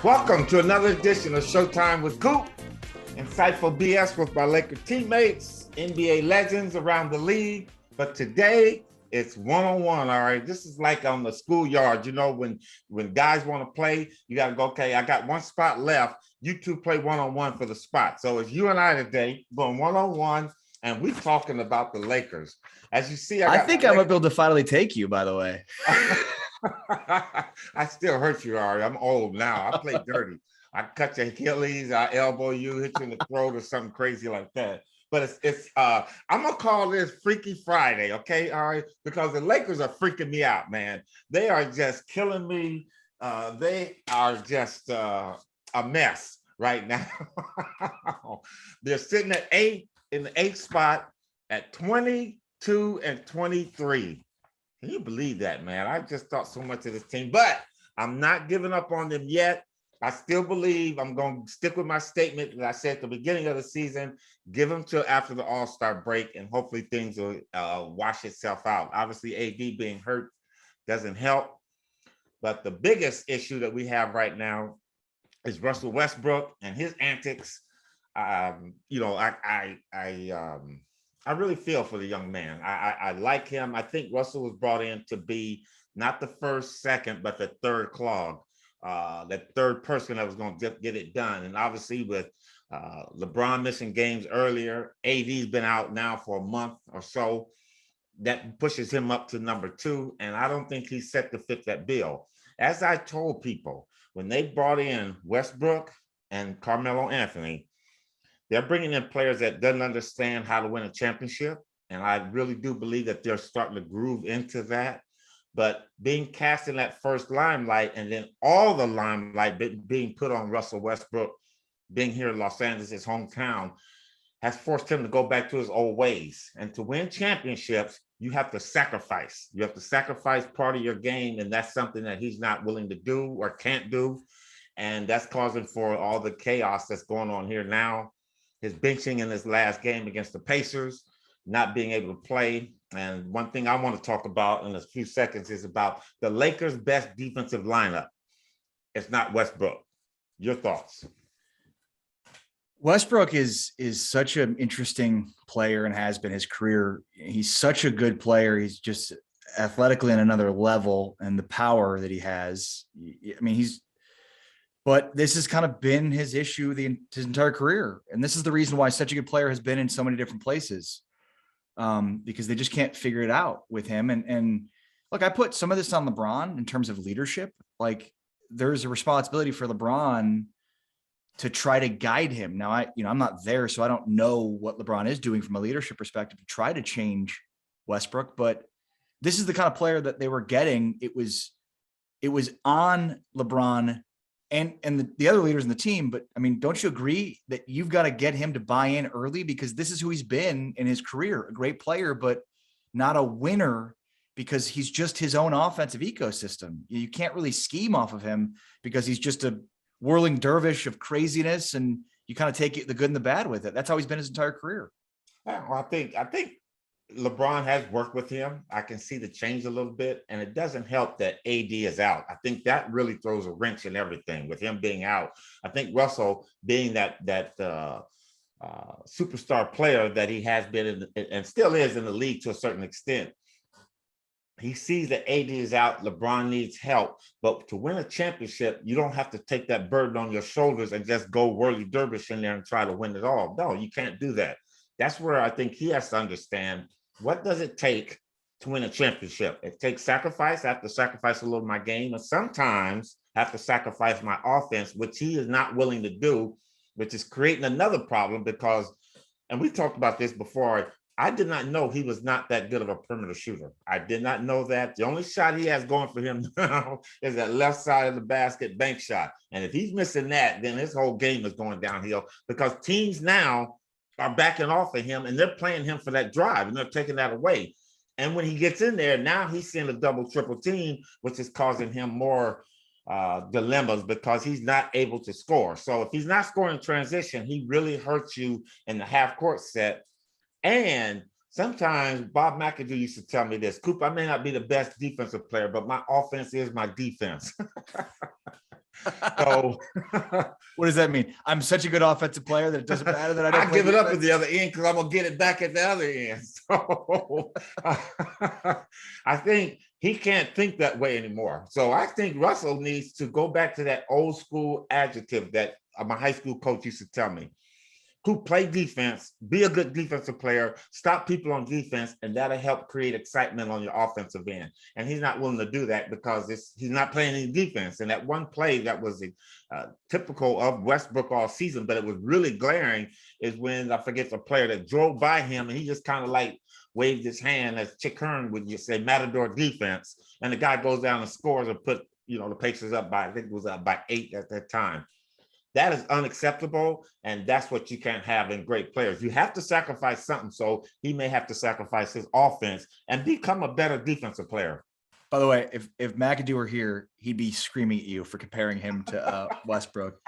Welcome to another edition of Showtime with Coop. Insightful BS with my Laker teammates, NBA legends around the league. But today it's one-on-one, all right? This is like on the schoolyard, you know, when guys want to play, you got to go, okay, I got one spot left. You two play one-on-one for the spot. So it's you and I today going one-on-one, and we're talking about the Lakers. As you see, I think I might be able to finally take you, by the way. I still hurt you, Ari. I'm old now. I play dirty. I cut your Achilles, I elbow you, hit you in the throat or something crazy like that. But I'm gonna call this Freaky Friday, okay, Ari? Because the Lakers are freaking me out, man. They are just killing me. They are just a mess right now. They're sitting at in the eighth spot at 22 and 23. Can you believe that, man? I just thought so much of this team, but I'm not giving up on them yet. I still believe I'm going to stick with my statement that I said at the beginning of the season, give them till after the All-Star break, and hopefully things will wash itself out. Obviously, AD being hurt doesn't help, but the biggest issue that we have right now is Russell Westbrook and his antics. I really feel for the young man. I like him. I think Russell was brought in to be not the first, second, but the third clog, that third person that was going to get it done. And obviously with LeBron missing games earlier, AD's been out now for a month or so. That pushes him up to number two. And I don't think he's set to fit that bill. As I told people, when they brought in Westbrook and Carmelo Anthony, they're bringing in players that doesn't understand how to win a championship. And I really do believe that they're starting to groove into that. But being cast in that first limelight and then all the limelight being put on Russell Westbrook, being here in Los Angeles, his hometown, has forced him to go back to his old ways. And to win championships, you have to sacrifice. You have to sacrifice part of your game. And that's something that he's not willing to do or can't do. And that's causing for all the chaos that's going on here now. His benching in his last game against the Pacers, not being able to play. And one thing I want to talk about in a few seconds is about the Lakers' best defensive lineup. It's not Westbrook. Your thoughts? Westbrook is such an interesting player and has been his career. He's such a good player. He's just athletically on another level, and the power that he has. I mean, but this has kind of been his issue his entire career. And this is the reason why such a good player has been in so many different places, because they just can't figure it out with him. And look, I put some of this on LeBron in terms of leadership. Like, there's a responsibility for LeBron to try to guide him. Now, I'm not there, so I don't know what LeBron is doing from a leadership perspective to try to change Westbrook. But this is the kind of player that they were getting. It was on LeBron and the other leaders in the team. But I mean, don't you agree that you've got to get him to buy in early, because this is who he's been in his career, a great player, but not a winner, because he's just his own offensive ecosystem. You can't really scheme off of him because he's just a whirling dervish of craziness, and you kind of take it, the good and the bad with it. That's how he's been his entire career. Well, I think LeBron has worked with him. I can see the change a little bit, and it doesn't help that AD is out. I think that really throws a wrench in everything with him being out. I think Russell being that superstar player that he has been and still is in the league to a certain extent. He sees that AD is out, LeBron needs help, but to win a championship, you don't have to take that burden on your shoulders and just go whirly dervish in there and try to win it all. No, you can't do that. That's where I think he has to understand, what does it take to win a championship? It takes sacrifice. I have to sacrifice a little of my game, and sometimes I have to sacrifice my offense, which he is not willing to do, which is creating another problem because, and we talked about this before, I did not know he was not that good of a perimeter shooter. I did not know that. The only shot he has going for him now is that left side of the basket bank shot. And if he's missing that, then his whole game is going downhill, because teams now are backing off of him and they're playing him for that drive and they're taking that away. And when he gets in there, now he's seeing a double, triple team, which is causing him more dilemmas because he's not able to score. So if he's not scoring in transition, he really hurts you in the half court set. And sometimes Bob McAdoo used to tell me this, Coop, I may not be the best defensive player, but my offense is my defense. So what does that mean? I'm such a good offensive player that it doesn't matter that I don't I play give it up defense? at the other end because I'm gonna get it back at the other end. So I think he can't think that way anymore. So I think Russell needs to go back to that old school adjective that my high school coach used to tell me. Who play defense, be a good defensive player, stop people on defense, and that'll help create excitement on your offensive end. And he's not willing to do that because he's not playing any defense. And that one play that was typical of Westbrook all season, but it was really glaring, is when I forget the player that drove by him and he just kind of like waved his hand, as Chick Hearn would just say, Matador defense. And the guy goes down and scores and put, the Pacers up by, I think it was up by 8 at that time. That is unacceptable, and that's what you can't have in great players. You have to sacrifice something, so he may have to sacrifice his offense and become a better defensive player. By the way, if McAdoo were here, he'd be screaming at you for comparing him to Westbrook.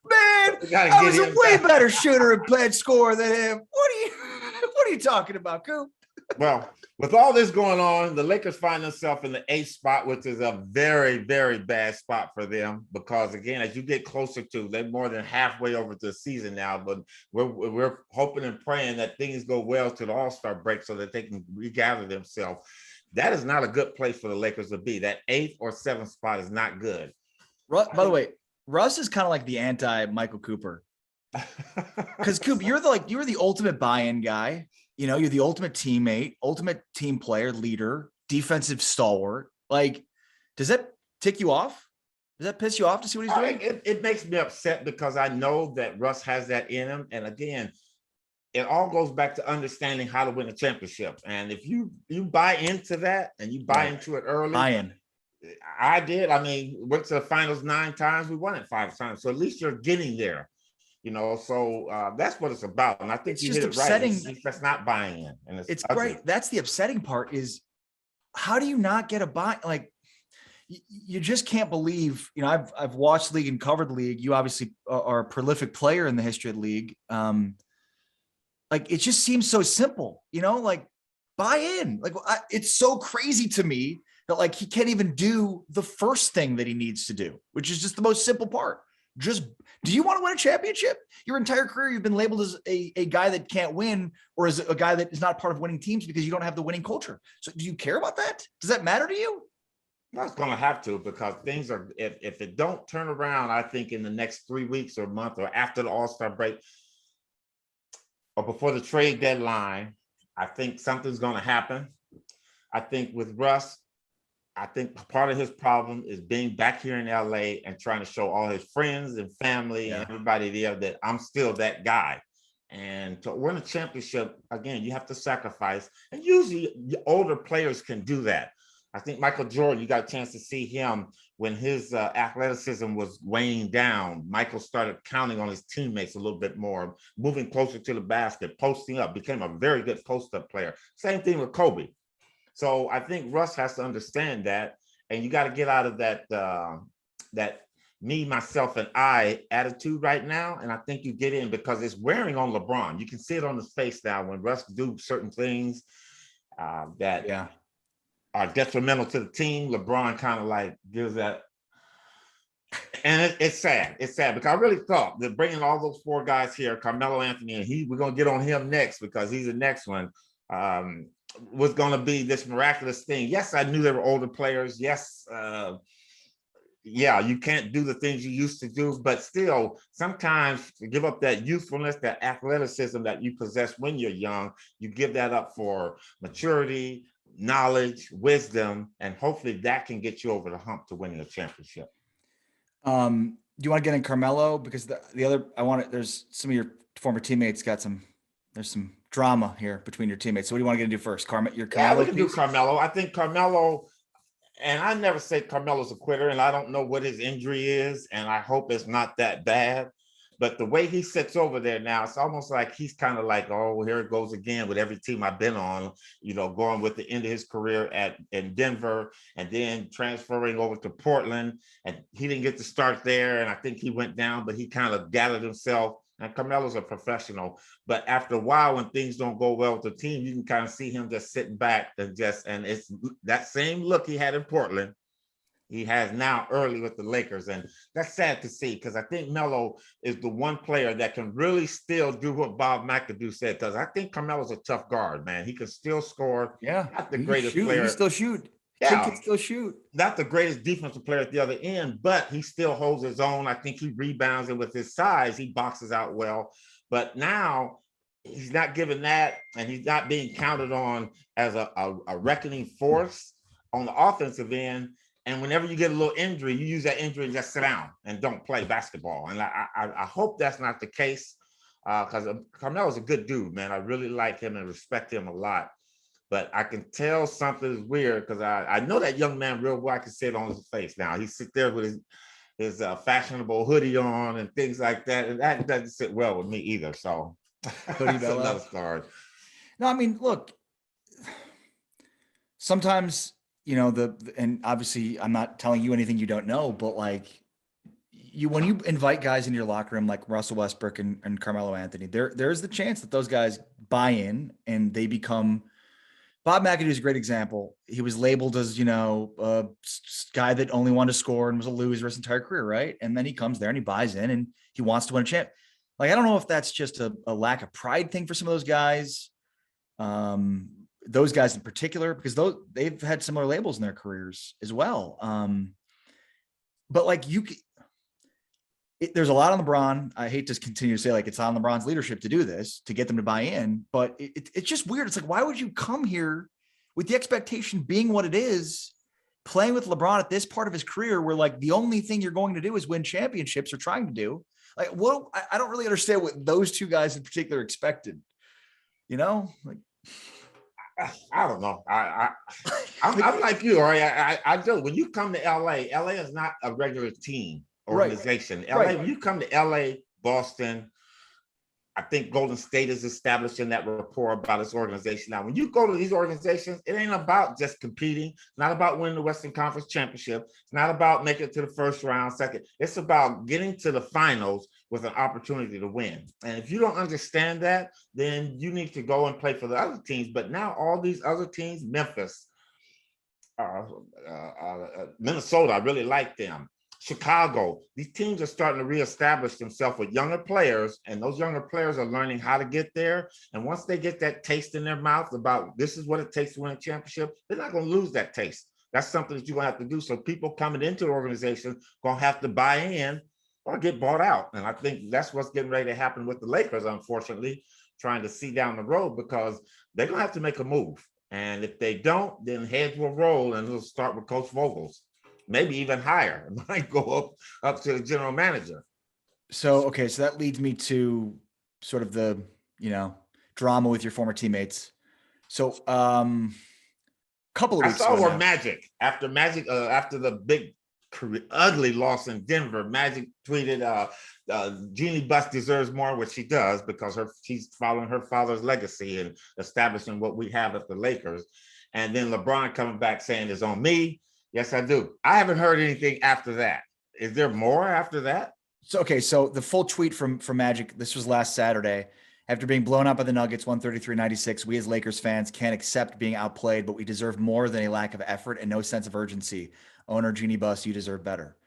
Man, I was a way better shooter and played scorer than him. What are you talking about, Coop? Well, with all this going on, the Lakers find themselves in the 8th spot, which is a very, very bad spot for them because, again, as you get closer to, they're more than halfway over to the season now, but we're hoping and praying that things go well to the All-Star break so that they can regather themselves. That is not a good place for the Lakers to be. That 8th or 7th spot is not good. By the way, Russ is kind of like the anti-Michael Cooper. Because Coop, you were the ultimate buy-in guy. You're the ultimate teammate, ultimate team player, leader, defensive stalwart. Like, does that tick you off? Does that piss you off to see what he's doing? It makes me upset because I know that Russ has that in him. And again, it all goes back to understanding how to win a championship. And if you buy into that and you buy into it early. Buy-in. I did. I mean, went to the finals 9 times. We won it 5 times. So at least you're getting there. So that's what it's about. And I think you hit it right. That's not buying in. And it's great. That's the upsetting part is how do you not get a buy? Like, you just can't believe, I've watched the league and covered the league. You obviously are a prolific player in the history of the league. Like, it just seems so simple, like buy in. Like, it's so crazy to me that like he can't even do the first thing that he needs to do, which is just the most simple part. Do you want to win a championship? Your entire career, you've been labeled as a guy that can't win or as a guy that is not part of winning teams because you don't have the winning culture. So do you care about that? Does that matter to you? That's going to have to, because things are, if it don't turn around, I think in the next 3 weeks or a month or after the All-Star break or before the trade deadline, I think something's going to happen. I think with Russ, I think part of his problem is being back here in LA and trying to show all his friends and family and everybody there that I'm still that guy. And to win a championship, again, you have to sacrifice. And usually older players can do that. I think Michael Jordan, you got a chance to see him when his athleticism was weighing down. Michael started counting on his teammates a little bit more, moving closer to the basket, posting up, became a very good post-up player. Same thing with Kobe. So I think Russ has to understand that, and you got to get out of that me, myself, and I attitude right now. And I think you get in because it's wearing on LeBron. You can see it on his face now when Russ do certain things that are detrimental to the team. LeBron kind of like gives that. And it's sad. It's sad because I really thought that bringing all those 4 guys here, Carmelo Anthony, and we're going to get on him next because he's the next one. Was going to be this miraculous thing. Yes, I knew they were older players. Yes, you can't do the things you used to do, but still, sometimes to give up that youthfulness, that athleticism that you possess when you're young, you give that up for maturity, knowledge, wisdom, and hopefully that can get you over the hump to winning a championship. Do you want to get in Carmelo? Because the other, there's some of your former teammates there's some drama here between your teammates. So what do you want to get into first? Carmelo we can do Carmelo. I think Carmelo, and I never say Carmelo's a quitter, and I don't know what his injury is, and I hope it's not that bad. But the way he sits over there now, it's almost like he's kind of like, oh, here it goes again with every team I've been on, going with the end of his career in Denver and then transferring over to Portland. And he didn't get to start there, and I think he went down, but he kind of gathered himself. And Carmelo's a professional, but after a while, when things don't go well with the team, you can kind of see him just sitting back and it's that same look he had in Portland. he has now early with the Lakers. And that's sad to see because I think Melo is the one player that can really still do what Bob McAdoo said. Because I think Carmelo's a tough guard, man. He can still score. Yeah, Not the he can greatest shoot. He can player. still shoot. Kid Yeah, can still shoot. not the greatest defensive player at the other end, but he still holds his own. I think he rebounds, and with his size, he boxes out well. But now he's not given that, and he's not being counted on as a reckoning force on the offensive end. And whenever you get a little injury, you use that injury and just sit down and don't play basketball. And I hope that's not the case because Carmelo's a good dude, man. I really like him and respect him a lot. But I can tell something is weird because I know that young man real well. I can see it on his face now. He sits there with his fashionable hoodie on and things like that. And that doesn't sit well with me either. So Hoodie that's Bello. another story. No, I mean, look, sometimes, and obviously I'm not telling you anything you don't know, but like when you invite guys into your locker room, like Russell Westbrook and Carmelo Anthony, there's the chance that those guys buy in and they become. Bob McAdoo is a great example. He was labeled as, a guy that only wanted to score and was a loser his entire career, right? And then he comes there and he buys in and he wants to win a champ. Like, I don't know if that's just a lack of pride thing for some of those guys in particular, because they've had similar labels in their careers as well. But like there's a lot on LeBron. I hate to continue to say like it's on LeBron's leadership to do this, to get them to buy in, but it's just weird. It's like, why would you come here with the expectation being what it is, playing with LeBron at this part of his career where like the only thing you're going to do is win championships or trying to do? Like, I don't really understand what those two guys in particular expected, like. I don't know. I'm like you, all right. I do. When you come to LA is not a regular team organization. Right. LA, right. When you come to LA, Boston, I think Golden State is establishing that rapport about its organization. Now, when you go to these organizations, it ain't about just competing. It's not about winning the Western Conference Championship. It's not about making it to the first round, second. It's about getting to the finals with an opportunity to win. And if you don't understand that, then you need to go and play for the other teams. But now all these other teams, Memphis, Minnesota, I really like them. Chicago, these teams are starting to reestablish themselves with younger players, and those younger players are learning how to get there. And once they get that taste in their mouth about this is what it takes to win a championship, they're not going to lose that taste. That's something that you're going to have to do. So people coming into the organization are going to have to buy in or get bought out. And I think that's what's getting ready to happen with the Lakers, unfortunately, trying to see down the road, because they're going to have to make a move. And if they don't, then heads will roll, and it'll start with Coach Vogel's. Maybe even higher. It might go up to the general manager. So that leads me to sort of the, drama with your former teammates. So couple of weeks ago. I saw where Magic, after the big ugly loss in Denver, Magic tweeted, Jeannie Buss deserves more, which she does, because she's following her father's legacy and establishing what we have at the Lakers. And then LeBron coming back saying it's on me. Yes, I do. I haven't heard anything after that. Is there more after that? So the full tweet from Magic, this was last Saturday. After being blown out by the Nuggets 133-96, we as Lakers fans can't accept being outplayed, but we deserve more than a lack of effort and no sense of urgency. Owner Jeannie Buss, you deserve better.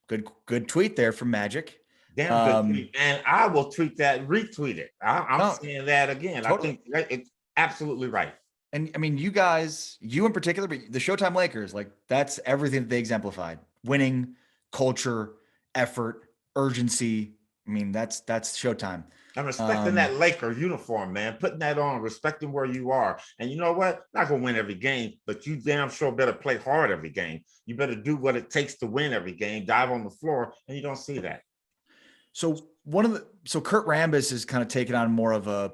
Good tweet there from Magic. Damn good tweet. And I will tweet that, retweet it. I'm saying that again. Totally. I think it's absolutely right. And I mean, you guys, you in particular, but the Showtime Lakers, like that's everything that they exemplified: winning, culture, effort, urgency. I mean, that's Showtime. I'm respecting that Laker uniform, man. Putting that on, respecting where you are. And you know what? Not gonna win every game, but you damn sure better play hard every game. You better do what it takes to win every game. Dive on the floor, and you don't see that. So Kurt Rambis is kind of taking on more of a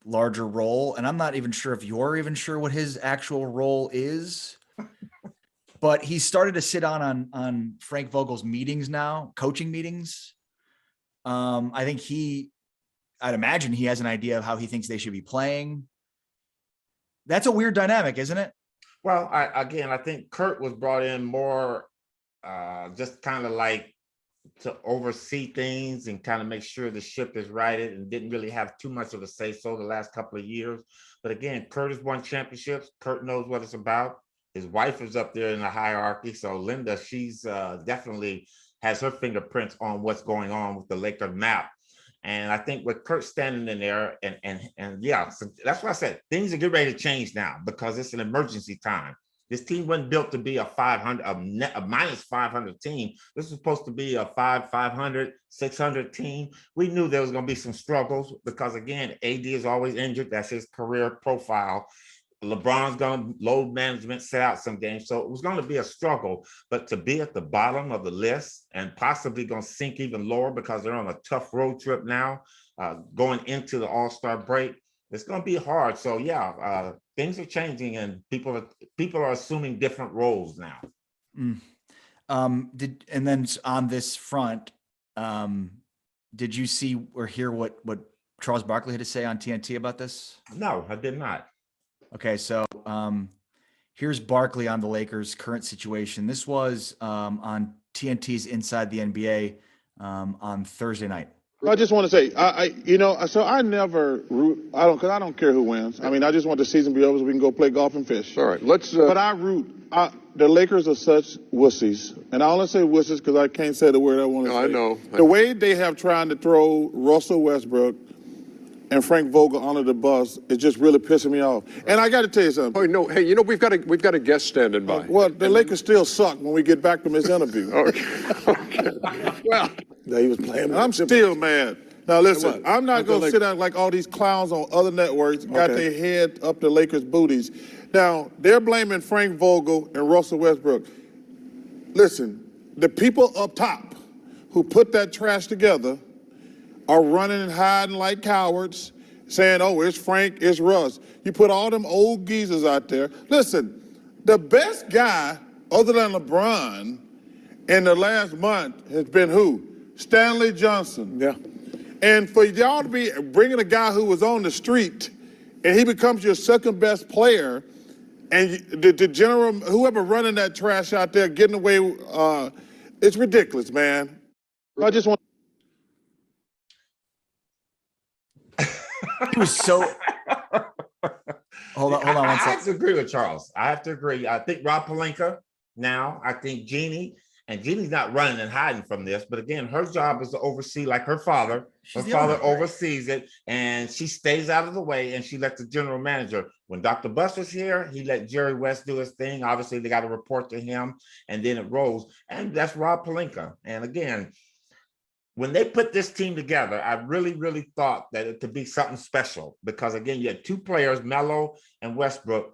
larger role, and I'm not even sure if you're even sure what his actual role is, but he started to sit on Frank Vogel's meetings now, coaching meetings. I think I'd imagine he has an idea of how he thinks they should be playing. That's a weird dynamic, isn't it? Well, I think Kurt was brought in more just kind of like to oversee things and kind of make sure the ship is righted, and didn't really have too much of a say so the last couple of years. But again, Kurt has won championships. Kurt knows what it's about. His wife is up there in the hierarchy. So Linda, she's definitely has her fingerprints on what's going on with the Laker map. And I think with Kurt standing in there, and yeah, so that's why I said things are getting ready to change now because it's an emergency time. This team wasn't built to be a 500, a minus 500 team. This was supposed to be a 500, 600 team. We knew there was going to be some struggles because, again, AD is always injured. That's his career profile. LeBron's going to load management, set out some games. So it was going to be a struggle. But to be at the bottom of the list and possibly going to sink even lower because they're on a tough road trip now, going into the All-Star break, it's going to be hard. So, yeah, things are changing and people are assuming different roles now. And then on this front, did you see or hear what Charles Barkley had to say on TNT about this? No, I did not. Okay, so here's Barkley on the Lakers' current situation. This was on TNT's Inside the NBA on Thursday night. I just want to say, so I never root. Because I don't care who wins. I mean, I just want the season to be over so we can go play golf and fish. All right, let's. But I root. The Lakers are such wussies, and I only say wussies because I can't say the word I want to say. I know. The way they have tried to throw Russell Westbrook and Frank Vogel under the bus is just really pissing me off. And I got to tell you something. Oh no! Hey, we've got a guest standing by. Well, the Lakers still suck when we get back from this interview. Okay. Well, he was playing. I'm still mad. Now listen, I'm not going to sit down like all these clowns on other networks got their head up the Lakers' booties. Now they're blaming Frank Vogel and Russell Westbrook. Listen, the people up top who put that trash together are running and hiding like cowards, saying, oh, it's Frank, it's Russ. You put all them old geezers out there. Listen, the best guy other than LeBron in the last month has been who? Stanley Johnson. Yeah. And for y'all to be bringing a guy who was on the street and he becomes your second best player and the general, whoever running that trash out there getting away, it's ridiculous, man. I just want. He was so. Hold on one second. I have to agree with Charles. I have to agree. I think Rob Pelinka now. I think Jeannie, and Jeannie's not running and hiding from this. But again, her job is to oversee, like her father. Her father oversees it, and she stays out of the way, and she lets the general manager. When Dr. Buss was here, he let Jerry West do his thing. Obviously, they got to report to him, and then it rolls. And that's Rob Pelinka. And again, when they put this team together, I really, really thought that it could be something special because, again, you had two players, Melo and Westbrook,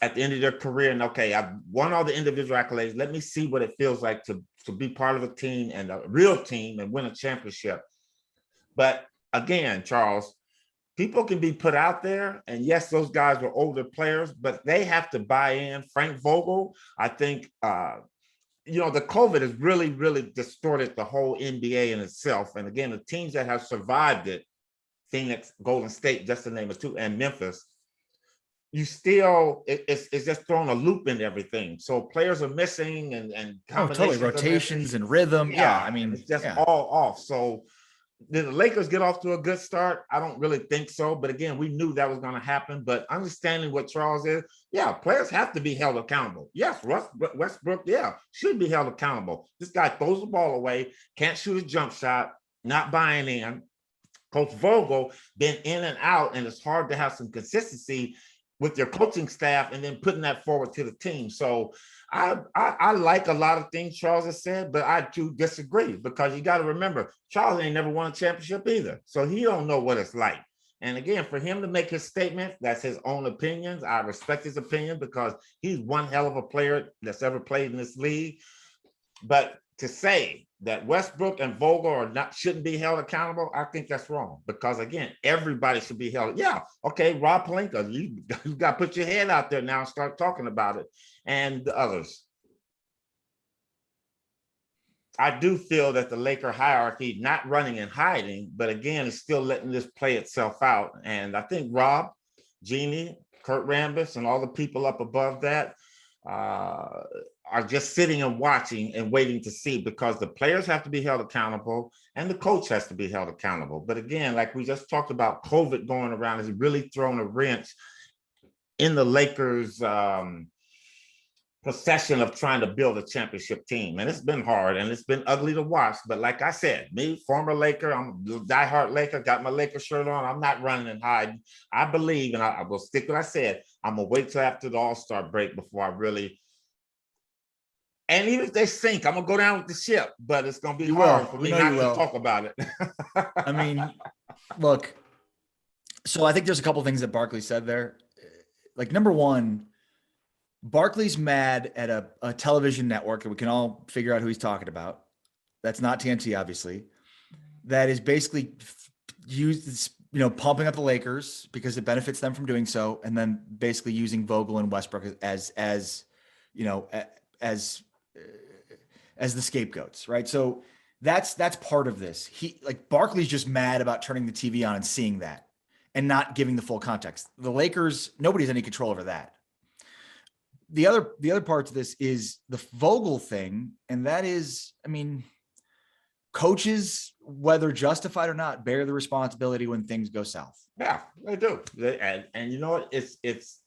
at the end of their career. And, okay, I've won all the individual accolades. Let me see what it feels like to be part of a team and a real team and win a championship. But, again, Charles, people can be put out there. And, yes, those guys were older players, but they have to buy in. Frank Vogel, I think the COVID has really, really distorted the whole NBA in itself. And again, the teams that have survived it, Phoenix, Golden State, just to name a two, and Memphis, you still, it's just throwing a loop in everything. So players are missing and totally rotations and rhythm. Yeah, I mean, it's just all off. So did the Lakers get off to a good start? I don't really think so. But again, we knew that was going to happen. But understanding what Charles is, players have to be held accountable. Yes, Westbrook, should be held accountable. This guy throws the ball away, can't shoot a jump shot, not buying in. Coach Vogel been in and out, and it's hard to have some consistency with your coaching staff and then putting that forward to the team. So I like a lot of things Charles has said, but I do disagree because you got to remember, Charles ain't never won a championship either. So he don't know what it's like. And again, for him to make his statement, that's his own opinions. I respect his opinion because he's one hell of a player that's ever played in this league. But to say that Westbrook and Vogel shouldn't be held accountable, I think that's wrong. Because again, everybody should be held. Yeah, okay, Rob Pelinka, you got to put your head out there now and start talking about it. And the others. I do feel that the Laker hierarchy, not running and hiding, but again, is still letting this play itself out. And I think Rob, Jeannie, Kurt Rambis, and all the people up above that are just sitting and watching and waiting to see, because the players have to be held accountable and the coach has to be held accountable. But again, like we just talked about, COVID going around has really thrown a wrench in the Lakers' procession of trying to build a championship team. And it's been hard and it's been ugly to watch. But like I said, me, former Laker, I'm a diehard Laker, got my Laker shirt on. I'm not running and hiding. I believe, and I will stick what I said, I'm going to wait till after the All-Star break before I really. And even if they sink, I'm going to go down with the ship, but it's going to be hard for me not to talk about it. I mean, look, so I think there's a couple things that Barkley said there. Like, number one, Barkley's mad at a television network, and we can all figure out who he's talking about. That's not TNT, obviously. That is basically pumping up the Lakers because it benefits them from doing so, and then basically using Vogel and Westbrook as the scapegoats, right? So that's part of this. Barkley's just mad about turning the TV on and seeing that and not giving the full context. The Lakers, nobody has any control over that. The other part to this is the Vogel thing, and that is, I mean, coaches, whether justified or not, bear the responsibility when things go south. Yeah, they do. And you know what? It's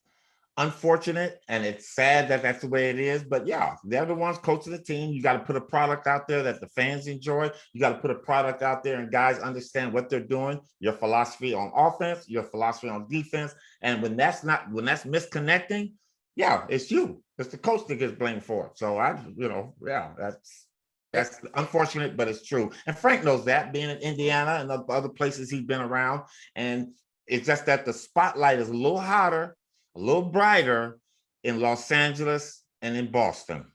unfortunate and it's sad that that's the way it is. But yeah, they're the ones coaching the team. You got to put a product out there that the fans enjoy. You got to put a product out there and guys understand what they're doing, your philosophy on offense, your philosophy on defense. And when that's misconnecting, yeah, it's you. It's the coach that gets blamed for it. So that's unfortunate, but it's true. And Frank knows that, being in Indiana and other places he's been around. And it's just that the spotlight is a little hotter, a little brighter in Los Angeles and in Boston.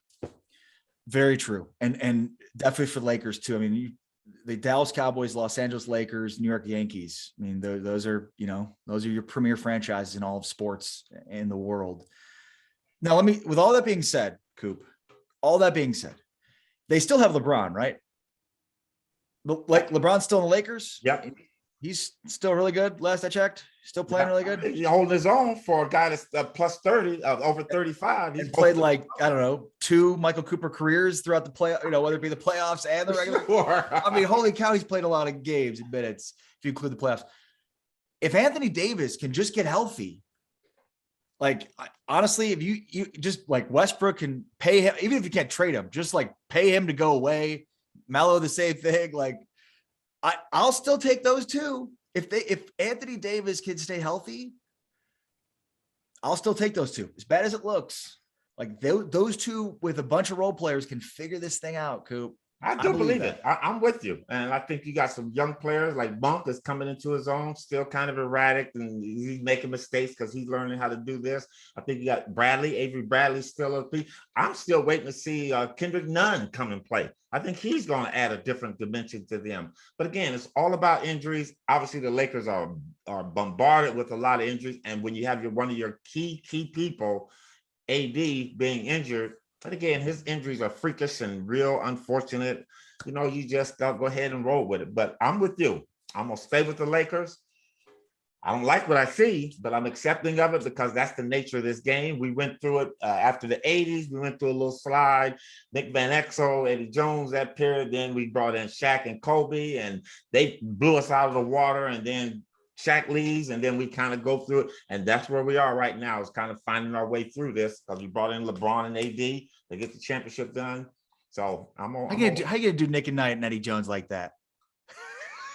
Very true. And definitely for Lakers too. I mean, the Dallas Cowboys, Los Angeles Lakers, New York Yankees. I mean, those are your premier franchises in all of sports in the world. Now, with all that being said, Coop, they still have LeBron, right? Like, LeBron's still in the Lakers. Yep. He's still really good. Last I checked, still playing really good. He's holding his own for a guy that's plus 30, over 35. He's played 2 Michael Cooper careers throughout the play, whether it be the playoffs and the regular. Sure. I mean, holy cow, he's played a lot of games and minutes if you include the playoffs. If Anthony Davis can just get healthy, honestly, if you just Westbrook can pay him, even if you can't trade him, just pay him to go away. Melo, the same thing. I'll still take those two. If Anthony Davis can stay healthy, I'll still take those two. As bad as it looks, those two with a bunch of role players can figure this thing out, Coop. I do believe it. I'm with you. And I think you got some young players like Monk that's coming into his own, still kind of erratic, and he's making mistakes because he's learning how to do this. I think you got Avery Bradley still up. I'm still waiting to see Kendrick Nunn come and play. I think he's going to add a different dimension to them. But again, it's all about injuries. Obviously, the Lakers are bombarded with a lot of injuries. And when you have one of your key people, AD, being injured, but again, his injuries are freakish and real unfortunate. You just go ahead and roll with it. But I'm with you. I'm going to stay with the Lakers. I don't like what I see, but I'm accepting of it because that's the nature of this game. We went through it after the 80s. We went through a little slide. Nick Van Exel, Eddie Jones, that period. Then we brought in Shaq and Kobe, and they blew us out of the water. And then Shaq leaves, and then we kind of go through it. And that's where we are right now, is kind of finding our way through this because we brought in LeBron and AD. They get the championship done. So I'm on. How you gonna do Nick and Knight and Eddie Jones like that?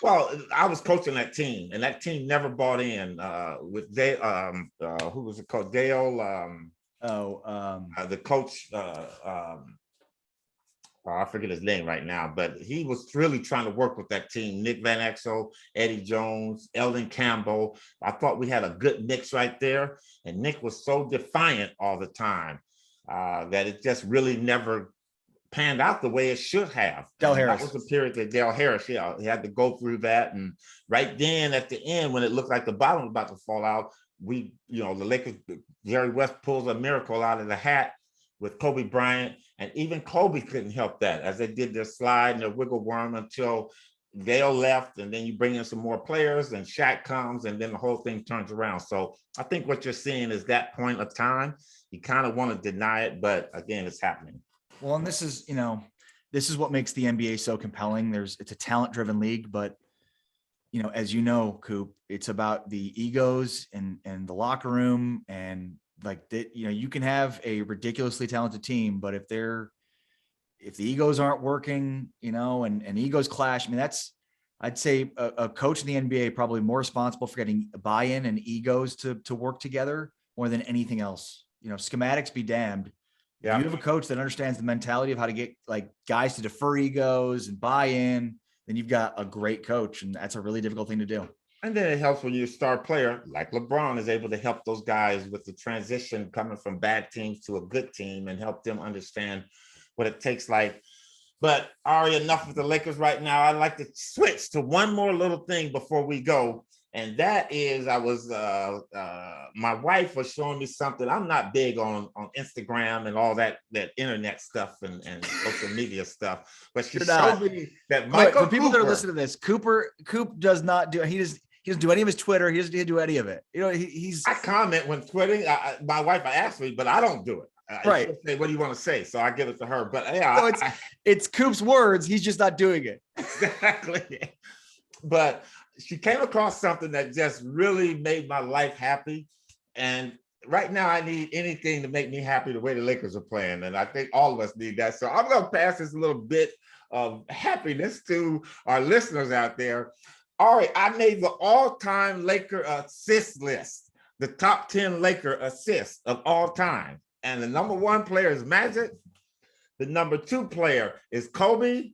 Well, I was coaching that team, and that team never bought in with who was the coach? Dale. The coach. I forget his name right now, but he was really trying to work with that team. Nick Van Exel, Eddie Jones, Eldon Campbell. I thought we had a good mix right there, and Nick was so defiant all the time that it just really never panned out the way it should have. Del Harris. That was the period that Del Harris, he had to go through that. And right then at the end, when it looked like the bottom was about to fall out, the Lakers, Jerry West pulls a miracle out of the hat with Kobe Bryant. And even Kobe couldn't help that as they did their slide and their wiggle worm until Dale left. And then you bring in some more players and Shaq comes, and then the whole thing turns around. So I think what you're seeing is that point of time. You kind of want to deny it, but again, it's happening. Well, and this is what makes the NBA so compelling. It's a talent-driven league, but as you know, Coop, it's about the egos and the locker room and like that, you can have a ridiculously talented team, but if the egos aren't working, and egos clash, I mean, I'd say a coach in the NBA probably more responsible for getting buy-in and egos to work together more than anything else. Schematics be damned. Yeah. You have a coach that understands the mentality of how to get like guys to defer egos and buy in, then you've got a great coach, and that's a really difficult thing to do. And then it helps when you're a star player like LeBron is able to help those guys with the transition coming from bad teams to a good team and help them understand what it takes. But Ari, enough with the Lakers right now. I'd like to switch to one more little thing before we go. And that is, my wife was showing me something. I'm not big on Instagram and all that internet stuff and social media stuff, but she showed me that Michael for people Cooper, that are listening to this, Coop does not do, he doesn't do any of his Twitter. He doesn't do any of it. He's. I comment when tweeting. My wife asked me, but I don't do it. Right. Say, what do you want to say? So I give it to her. But yeah, so it's Coop's words. He's just not doing it. Exactly. But she came across something that just really made my life happy. And right now I need anything to make me happy the way the Lakers are playing. And I think all of us need that. So I'm going to pass this little bit of happiness to our listeners out there. All right, I made the all-time Laker assist list, the top 10 Laker assists of all time. And the number 1 player is Magic. The number 2 player is Kobe.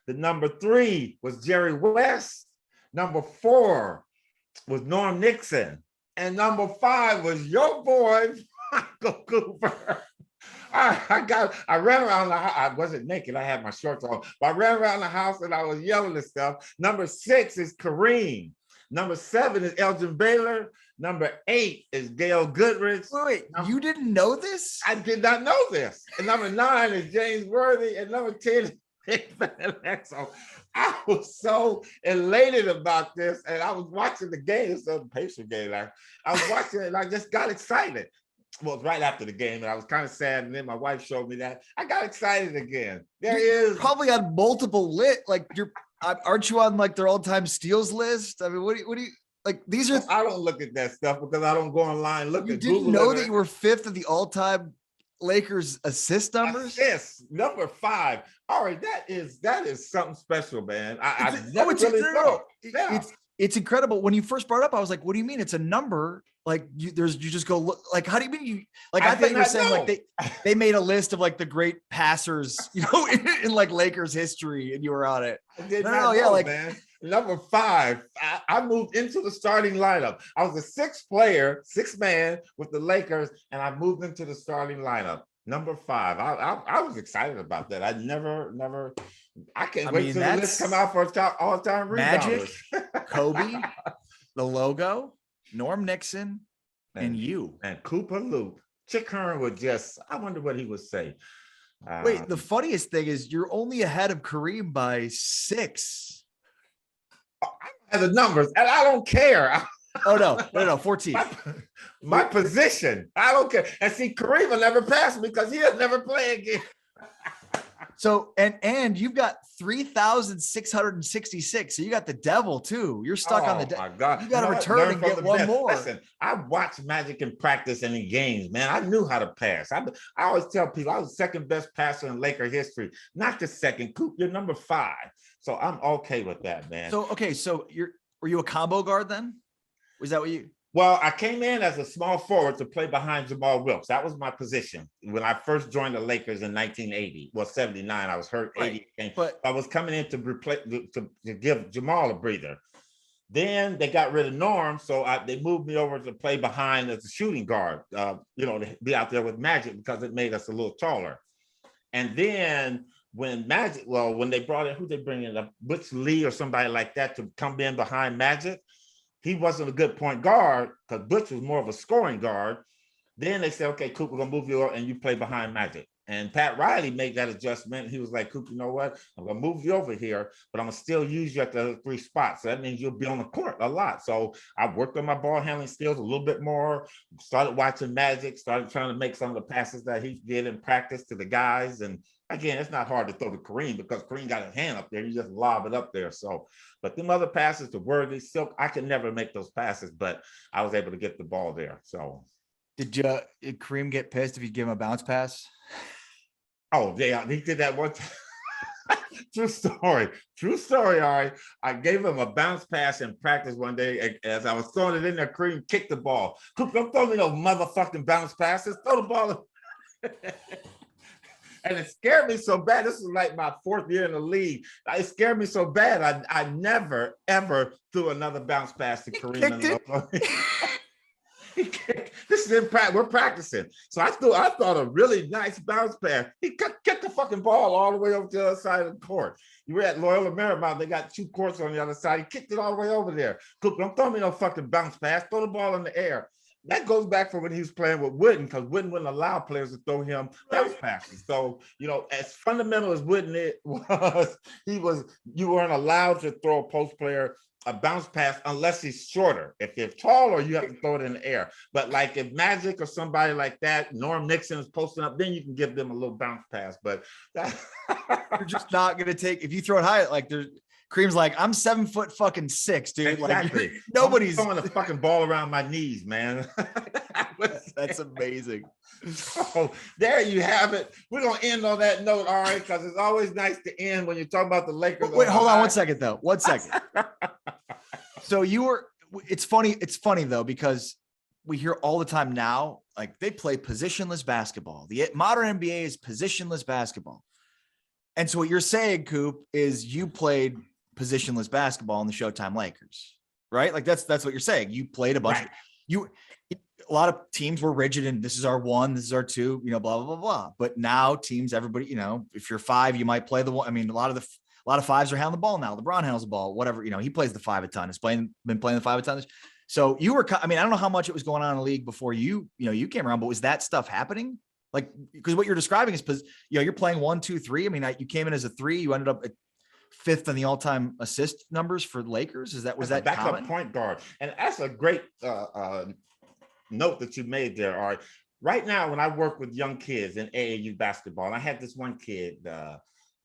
The number 3 was Jerry West. Number 4 was Norm Nixon. And number 5 was your boy, Michael Cooper. I ran around the house. I wasn't naked. I had my shorts on. But I ran around the house and I was yelling and stuff. Number 6 is Kareem. Number 7 is Elgin Baylor. Number 8 is Gail Goodrich. Wait, you didn't know this? I did not know this. And number 9 is James Worthy. And number 10 is so I was so elated about this, and I was watching the game. It's a Pacer game. I was watching it, and I just got excited. Well, it was right after the game, and I was kind of sad. And then my wife showed me that I got excited again. You're probably on multiple aren't you on like their all-time steals list? I mean, what do you like? These are. I don't look at that stuff because I don't go online. You didn't Google know that you were 5th of the all-time Lakers assist numbers. Assist number 5. All right, that is something special, man. I never really thought. It's incredible. When you first brought it up, I was like, "What do you mean? It's a number? Like you just go look. Like how do you mean you? Like I thought you were saying like they made a list of like the great passers, in like Lakers history, and you were on it. I did not know, man. Number 5, I moved into the starting lineup. I was a 6th man with the Lakers, and I moved into the starting lineup. Number 5. I was excited about that. I can't wait till the list come out for all-time rebounders. Magic, Kobe, the logo, Norm Nixon, and you. And Cooper Loop. Chick Hearn would I wonder what he would say. Wait, the funniest thing is you're only ahead of Kareem by 6. I have the numbers, and I don't care. Oh no, 14. My position, I don't care. And see, Kareem will never pass me because he'll never play again. So and you've got 3,666. So you got the devil too. You're stuck on the devil. My God. You got to return and get one more. Listen, I watched Magic in practice and in games, man. I knew how to pass. I always tell people I was the 2nd best passer in Laker history, not the 2nd. Coop, you're number 5. So I'm okay with that, man. So were you a combo guard then? Was that what you? Well, I came in as a small forward to play behind Jamal Wilkes. That was my position when I first joined the Lakers in 1980. Well, 79. I was hurt. Right. 80. But I was coming in to replace to give Jamal a breather. Then they got rid of Norm, so they moved me over to play behind as a shooting guard. To be out there with Magic because it made us a little taller. And then when they brought in, who they bring in, Butch Lee or somebody like that to come in behind Magic. He wasn't a good point guard because Butch was more of a scoring guard. Then they said, okay, Coop, we're going to move you over and you play behind Magic. And Pat Riley made that adjustment. He was like, Coop, you know what? I'm going to move you over here, but I'm going to still use you at the other 3 spots. So that means you'll be on the court a lot. So I worked on my ball handling skills a little bit more, started watching Magic, started trying to make some of the passes that he did in practice to the guys. And again, it's not hard to throw to Kareem because Kareem got his hand up there. You just lob it up there. So, but them other passes to Worthy, Silk, I could never make those passes, but I was able to get the ball there. So Did Kareem get pissed if you give him a bounce pass? Oh, yeah, he did that one time. True story. True story. All right. I gave him a bounce pass in practice one day. As I was throwing it in there, Kareem kicked the ball. Coop, don't throw me no motherfucking bounce passes. Throw the ball. And it scared me so bad. This was like my 4th year in the league. It scared me so bad. I never, ever threw another bounce pass to Kareem. This is in practice. We're practicing. So I thought a really nice bounce pass. He kicked the fucking ball all the way over to the other side of the court. You were at Loyola Marymount. They got 2 courts on the other side. He kicked it all the way over there. Coop, don't throw me no fucking bounce pass. Throw the ball in the air. That goes back from when he was playing with Wooden, because Wooden wouldn't allow players to throw him bounce passes. So, as fundamental as Wooden was, you weren't allowed to throw a post player a bounce pass unless he's shorter. If you're taller, you have to throw it in the air. But like if Magic or somebody like that, Norm Nixon is posting up, then you can give them a little bounce pass. But you're just not gonna take if you throw it high. Like Kareem's like, I'm 7'6", dude. Exactly. Like nobody's throwing a fucking ball around my knees, man. That's amazing. So there you have it. We're gonna end on that note, all right, because it's always nice to end when you're talking about the Lakers. Wait, hold on 1 second though. 1 second. So it's funny though, because we hear all the time now, like they play positionless basketball. The modern NBA is positionless basketball. And so what you're saying, Coop, is you played positionless basketball in the Showtime Lakers, right? Like that's what you're saying. You played a bunch. Right. A lot of teams were rigid and this is our 1, this is our 2, blah, blah, blah, blah. But now teams, everybody, if you're 5, you might play the 1. I mean, a lot of 5s are handling the ball now. LeBron handles the ball, whatever, he plays the 5 a ton. He's been playing the 5 a ton. So I don't know how much it was going on in the league before you came around, but was that stuff happening? Like, because what you're describing is, you're playing 1, 2, 3. I mean, you came in as a 3, you ended up at 5th in the all-time assist numbers for the Lakers. Was that backup common? Point guard? And that's a great note that you made there. All right. Right now, when I work with young kids in AAU basketball, and I had this one kid,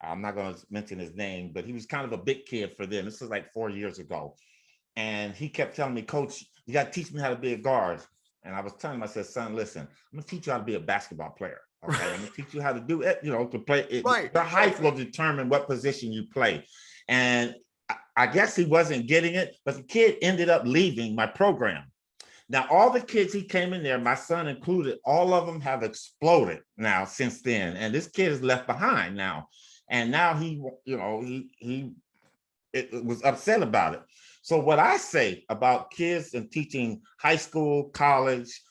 I'm not going to mention his name, but he was kind of a big kid for them. This was like 4 years ago. And he kept telling me, Coach, you got to teach me how to be a guard. And I was telling him, I said, son, listen, I'm going to teach you how to be a basketball player. Okay. I'm going to teach you how to do it, to play it. Right. The height will determine what position you play. And I guess he wasn't getting it, but the kid ended up leaving my program. Now, all the kids he came in there, my son included, all of them have exploded now since then. And this kid is left behind now. And now he was upset about it. So what I say about kids and teaching high school, college,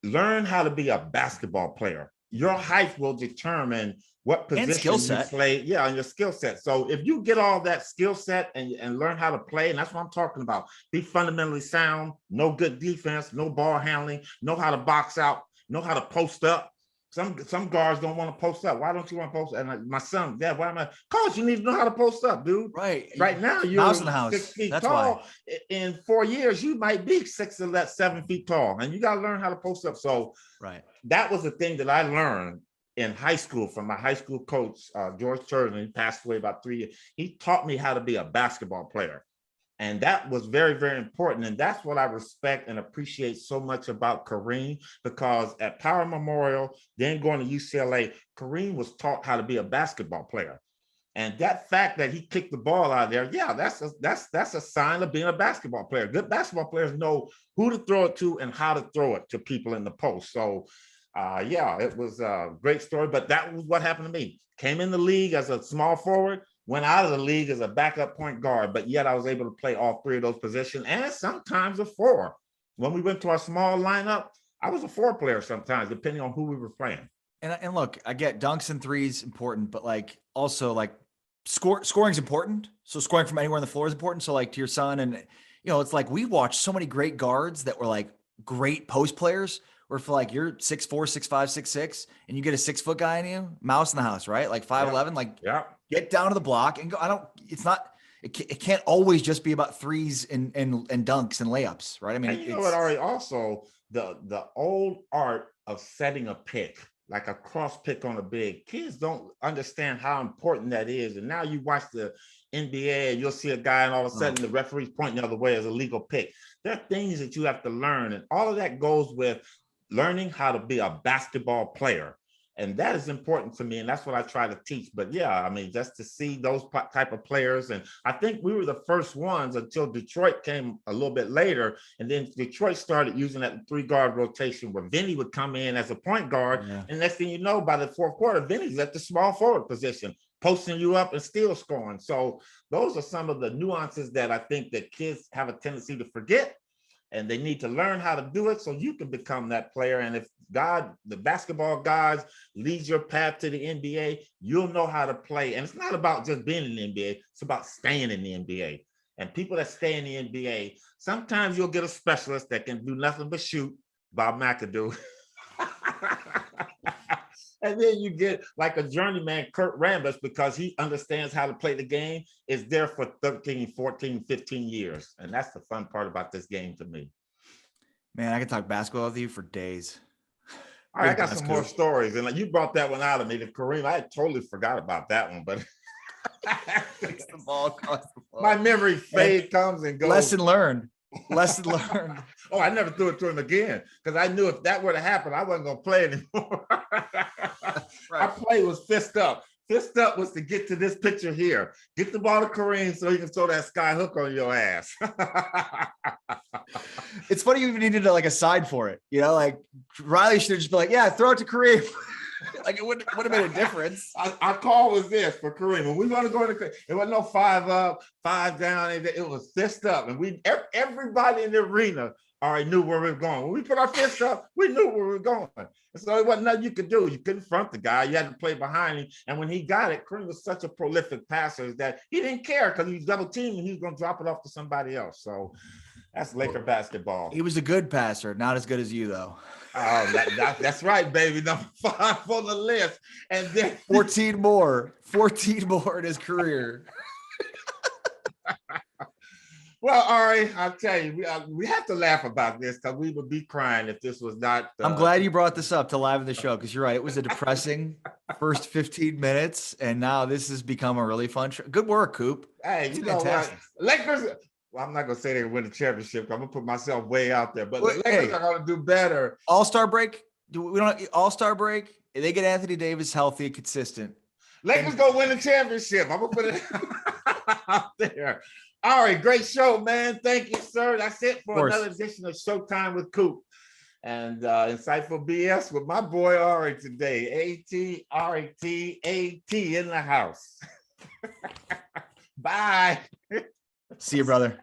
learn how to be a basketball player. Your height will determine what position you play. Yeah, and your skill set. So if you get all that skill set and learn how to play, and that's what I'm talking about, be fundamentally sound, know good defense, no ball handling, know how to box out, know how to post up. Some guards don't want to post up. Why don't you want to post up? And my son, Dad, why am I? Coach, you need to know how to post up, dude. Right. Right now, you're in the house. 6 feet That's tall. Why. In 4 years, you might be 6 or 7 feet tall, and you got to learn how to post up. So that was the thing that I learned in high school from my high school coach, George Turner. He passed away about 3 years. He taught me how to be a basketball player. And that was very, very important. And that's what I respect and appreciate so much about Kareem, because at Power Memorial, then going to UCLA, Kareem was taught how to be a basketball player. And that fact that he kicked the ball out of there, yeah, that's a sign of being a basketball player. Good basketball players know who to throw it to and how to throw it to people in the post. So, it was a great story. But that was what happened to me. Came in the league as a small forward, went out of the league as a backup point guard, but yet I was able to play all 3 of those positions and sometimes a 4. When we went to our small lineup, I was a 4 player sometimes, depending on who we were playing. And look, I get dunks and threes important, but also scoring's important. So scoring from anywhere on the floor is important. So to your son, and it's like we watched so many great guards that were great post players. Or if you're 6'4", 6'5", 6'6", and you get a 6-foot guy in you, mouse in the house, right? 5'11", get down to the block and go. It can't always just be about threes and dunks and layups, right? I mean, and you know what, Ari, also the old art of setting a pick, like a cross pick on a big, kids don't understand how important that is. And now you watch the NBA and you'll see a guy and all of a sudden the referee's pointing the other way as a legal pick. There are things that you have to learn. And all of that goes with learning how to be a basketball player. And that is important to me. And that's what I try to teach. But yeah, I mean, just to see those type of players. And I think we were the first ones until Detroit came a little bit later. And then Detroit started using that 3-guard rotation where Vinny would come in as a point guard. Yeah. And next thing you know, by the fourth quarter, Vinny's at the small forward position, posting you up and still scoring. So those are some of the nuances that I think that kids have a tendency to forget. And they need to learn how to do it so you can become that player. And if God, the basketball gods, leads your path to the NBA, you'll know how to play. And it's not about just being in the NBA. It's about staying in the NBA. And people that stay in the NBA, sometimes you'll get a specialist that can do nothing but shoot, Bob McAdoo. And then you get like a journeyman, Kurt Rambis, because he understands how to play the game, is there for 13, 14, 15 years. And that's the fun part about this game to me. Man, I can talk basketball with you for days. All right, I got some more stories. And like, you brought that one out of me, the Kareem. I totally forgot about that one, but the ball, my memory fade comes and goes. Lesson learned. Lesson learned. Oh, I never threw it to him again because I knew if that were to happen, I wasn't going to play anymore. Right. Our play was fist up. Fist up was to get to this picture here. Get the ball to Kareem so he can throw that sky hook on your ass. It's funny you even needed like a side for it. You know, like Riley should have just been like, yeah, throw it to Kareem. Like it would have made a difference. Our call was this for Kareem. When we want to go into it wasn't no 5 up, 5 down. It was fist up. And everybody in the arena already knew where we were going. When we put our fists up, we knew where we were going. And so it wasn't nothing you could do. You couldn't front the guy. You had to play behind him. And when he got it, Kareem was such a prolific passer that he didn't care because he was double teaming and he was going to drop it off to somebody else. So that's Laker basketball. He was a good passer, not as good as you, though. Oh, that's right, baby. Number 5 on the list. And then 14 more in his career. Well, Ari, I'll tell you, we have to laugh about this because we would be crying if this was not. I'm glad you brought this up to live in the show because you're right. It was a depressing first 15 minutes, and now this has become a really fun show. Good work, Coop. Hey, you know what? Lakers. Well, I'm not gonna say they win the championship. I'm gonna put myself way out there, but the Lakers are gonna do better. All-Star break. We don't All-Star break. They get Anthony Davis healthy and consistent. Lakers gonna win the championship. I'm gonna put it out there. All right, great show, man. Thank you, sir. That's it for another edition of Showtime with Coop. And Insightful BS with my boy Ari today. ATRATAT in the house. Bye. See you, brother.